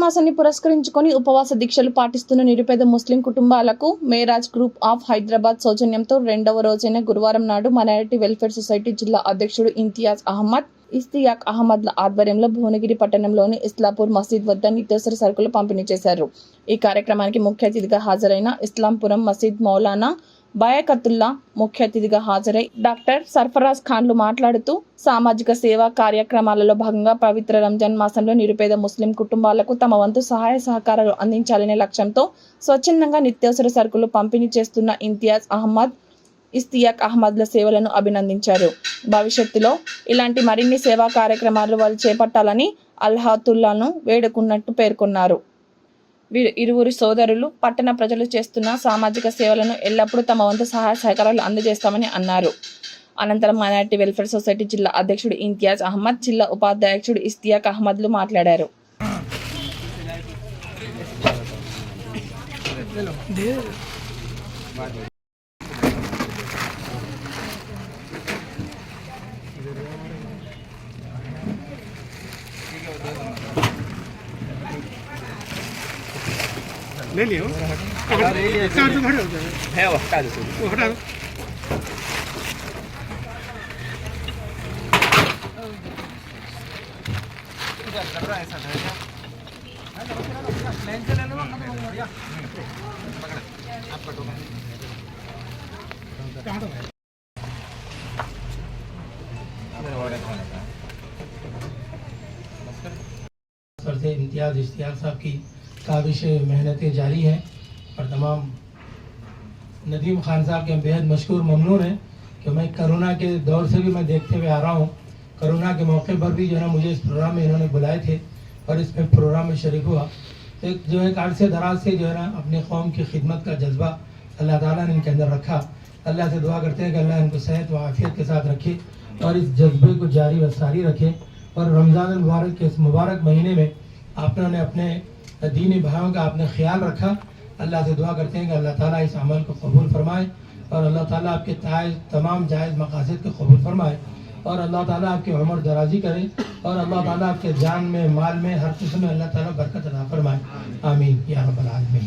మాసాన్ని పురస్కరించుకొని ఉపవాస దీక్షలు పాటిస్తున్న నిరుపేద ముస్లిం కుటుంబాలకు మేరాజ్ గ్రూప్ ఆఫ్ హైదరాబాద్ సౌజన్యంతో రెండవ రోజైన గురువారం నాడు మైనారిటీ వెల్ఫేర్ సొసైటీ జిల్లా అధ్యక్షుడు ఇస్తియాక్ అహ్మద్ల ఆధ్వర్యంలో భువనగిరి పట్టణంలోని ఇస్లాపూర్ మసీద్ వద్ద నిత్యావసర సరుకులు పంపిణీ చేశారు. ఈ కార్యక్రమానికి ముఖ్య అతిథిగా హాజరైన ఇస్లాంపురం మసీద్ మౌలానా బయకతుల్లా ముఖ్య అతిథిగా హాజరై డాక్టర్ సర్ఫరాజ్ ఖాన్లు మాట్లాడుతూ సామాజిక సేవా కార్యక్రమాలలో భాగంగా పవిత్ర రంజాన్ మాసంలో నిరుపేద ముస్లిం కుటుంబాలకు తమ వంతు సహాయ సహకారాలు అందించాలనే లక్ష్యంతో స్వచ్ఛందంగా నిత్యావసర సరుకులు పంపిణీ చేస్తున్న ఇస్తియాక్ అహ్మద్ల సేవలను అభినందించారు. భవిష్యత్తులో ఇలాంటి మరిన్ని సేవా కార్యక్రమాలు వారు చేపట్టాలని అల్లాహ్తాలాను వేడుకున్నట్టు పేర్కొన్నారు. వీరు ఇరువురు సోదరులు పట్టణ ప్రజలు చేస్తున్న సామాజిక సేవలను ఎల్లప్పుడూ తమ వంతు సహాయ సహకారాలు అందజేస్తామని అన్నారు. అనంతరం మైనారిటీ వెల్ఫేర్ సొసైటీ జిల్లా అధ్యక్షుడు ఇంతియాజ్ అహ్మద్, జిల్లా ఉపాధ్యక్షుడు ఇస్తియాక్ అహ్మద్లు మాట్లాడారు. ले लियो है वो हटा दो वो हटा दो इम्तियाज इश्तियाक साहब की काबिश मेहनतें जारी हैं और तमाम नदीम खान साहब के हम बेहद मशकूर ममनून हैं कि मैं कोरोना के दौर से भी मैं देखते हुए आ रहा हूँ। कोरोना के मौके पर भी जो है मुझे इस प्रोग्राम में इन्होंने बुलाए थे और इसमें प्रोग्राम में शरीक हुआ। एक जो है अरसे दराज से जो है ना अपने कौम की खिदमत का जज्बा अल्लाह ताला ने इनके अंदर रखा। अल्लाह से दुआ करते हैं कि अल्लाह इनको सेहत व आफियत के साथ रखे और इस जज्बे को जारी व सारी रखे। और रमज़ान मुबारक के इस मुबारक महीने में आपने अपने दीनी भाइयों का आपने ख्याल रखा। अल्लाह से दुआ करते हैं कि अल्लाह ताला इस अमल को कबूल फरमाए और अल्लाह ताला आपके तमाम जायज़ मकासद को कबूल फरमाए और अल्लाह ताला आपकी उम्र दराजी करे और अल्लाह ताला आपके जान में माल में हर किस्म में अल्लाह ताला बरकत अता फरमाए। आमीन या रब्बल आलमीन।